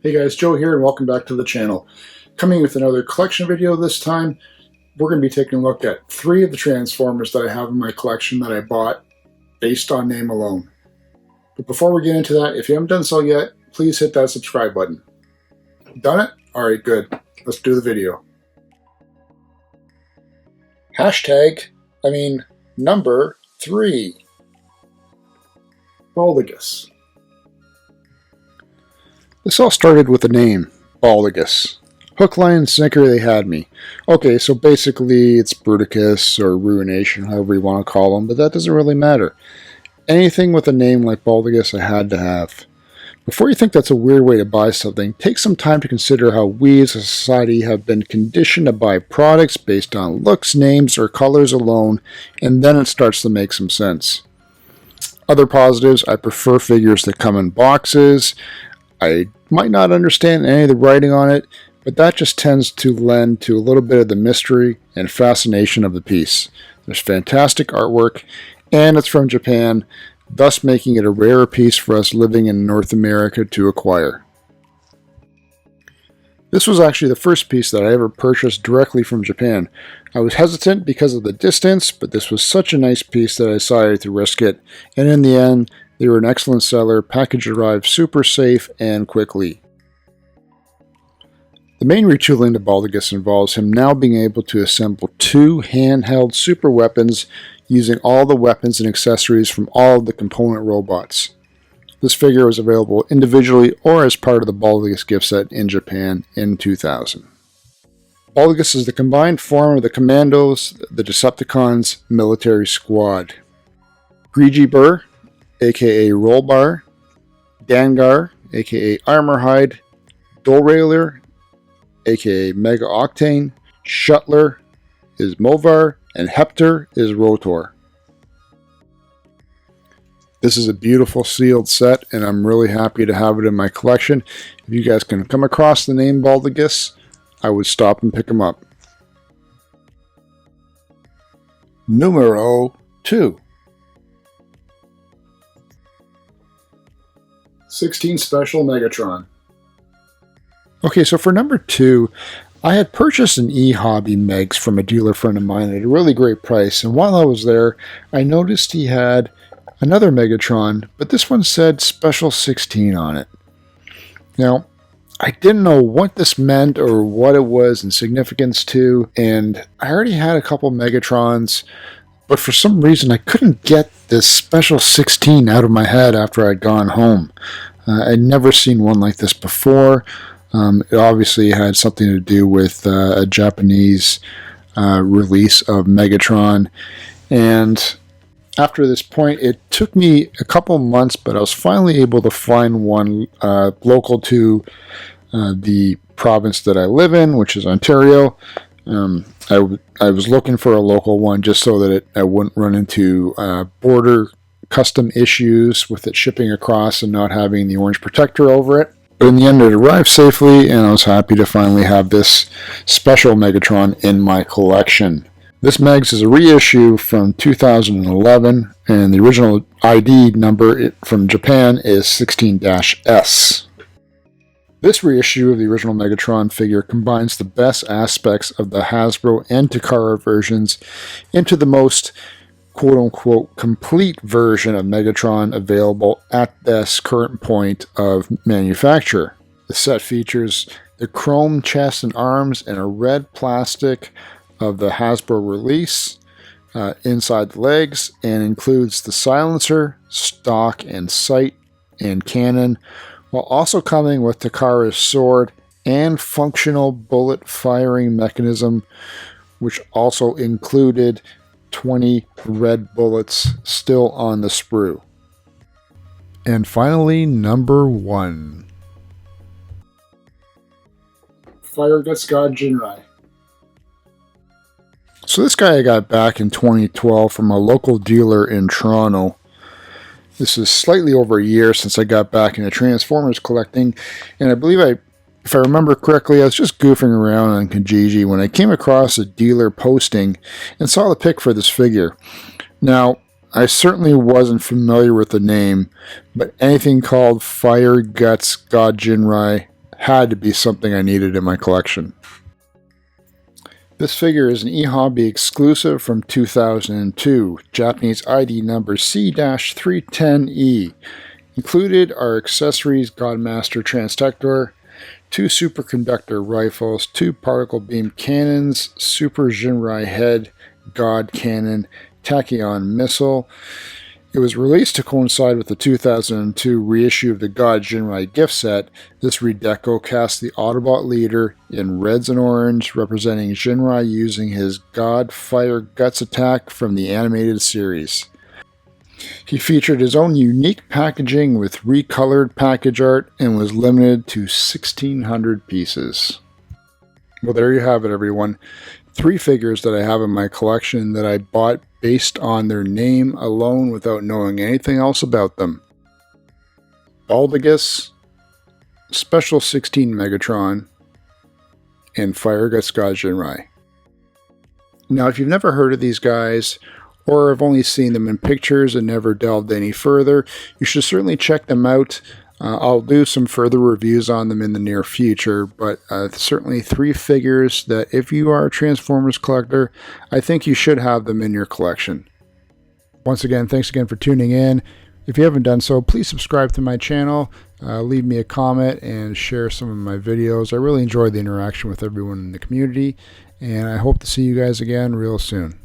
Hey guys, Joe here and welcome back to the channel. Coming with another collection video this time. We're going to be taking a look at 3 of the Transformers that I have in my collection that I bought based on name alone. But before we get into that, if you haven't done so yet, please hit that subscribe button. Done it? Alright, good. Let's do the video. Number 3. Baldigus. This all started with the name, Baldigus. Hook, line, and sinker, they had me. Okay, so basically it's Bruticus or Ruination, however you want to call them, but that doesn't really matter. Anything with a name like Baldigus I had to have. Before you think that's a weird way to buy something, take some time to consider how we as a society have been conditioned to buy products based on looks, names, or colors alone, and then it starts to make some sense. Other positives, I prefer figures that come in boxes. I might not understand any of the writing on it, but that just tends to lend to a little bit of the mystery and fascination of the piece. There's fantastic artwork, and it's from Japan, thus making it a rarer piece for us living in North America to acquire. This was actually the first piece that I ever purchased directly from Japan. I was hesitant because of the distance, but this was such a nice piece that I decided to risk it, and in the end, they were an excellent seller, package arrived super safe and quickly. The main retooling to Baldigus involves him now being able to assemble 2 handheld super weapons using all the weapons and accessories from all of the component robots. This figure was available individually or as part of the Baldigus gift set in Japan in 2000. Baldigus is the combined form of the Commandos, the Decepticons military squad. Ghajini, aka Rollbar, Dangar, aka Armorhide, Dolrailer, aka Mega Octane, Shuttler is Movar, and Heptor is Rotor. This is a beautiful sealed set, and I'm really happy to have it in my collection. If you guys can come across the name Baldigus, I would stop and pick them up. Numero 2. 16 Special Megatron. Okay, so for number 2, I had purchased an eHobby Megs from a dealer friend of mine at a really great price, and while I was there, I noticed he had another Megatron, but this one said Special 16 on it. Now, I didn't know what this meant or what it was in significance to, and I already had a couple Megatrons, but for some reason I couldn't get this Special 16 out of my head after I'd gone home. I'd never seen one like this before. It obviously had something to do with a Japanese release of Megatron, and after this point it took me a couple months, but I was finally able to find one local to the province that I live in, which is Ontario. I was looking for a local one just so that I wouldn't run into border custom issues with it shipping across and not having the orange protector over it. But in the end it arrived safely, and I was happy to finally have this special Megatron in my collection. This Megs is a reissue from 2011, and the original ID number from Japan is 16-S. This reissue of the original Megatron figure combines the best aspects of the Hasbro and Takara versions into the most quote-unquote complete version of Megatron available at this current point of manufacture. The set features the chrome chest and arms and a red plastic of the Hasbro release inside the legs, and includes the silencer, stock and sight and cannon, while also coming with Takara's sword and functional bullet firing mechanism, which also included 20 red bullets still on the sprue. And finally, number 1. Fireguts Ghajini. So this guy I got back in 2012 from a local dealer in Toronto. This is slightly over a year since I got back into Transformers collecting, and I believe if I remember correctly, I was just goofing around on Ghajini when I came across a dealer posting and saw the pic for this figure. Now, I certainly wasn't familiar with the name, but anything called Fireguts Ghajini had to be something I needed in my collection. This figure is an eHobby exclusive from 2002, Japanese ID number C-310E. Included are accessories Godmaster Transtector, 2 superconductor rifles, 2 particle beam cannons, Super Jinrai head, God cannon, tachyon missile. It was released to coincide with the 2002 reissue of the God Jinrai gift set. This redeco cast the Autobot leader in reds and orange, representing Jinrai using his God Fire Guts attack from the animated series. He featured his own unique packaging with recolored package art and was limited to 1,600 pieces. Well, there you have it, everyone. 3 figures that I have in my collection that I bought based on their name alone without knowing anything else about them. Baldigus, Special 16 Megatron, and Fire Guts God Jinrai. Now, if you've never heard of these guys, or have only seen them in pictures and never delved any further, you should certainly check them out. I'll do some further reviews on them in the near future, but certainly 3 figures that if you are a Transformers collector, I think you should have them in your collection. Once again, thanks again for tuning in. If you haven't done so, please subscribe to my channel, leave me a comment, and share some of my videos. I really enjoy the interaction with everyone in the community, and I hope to see you guys again real soon.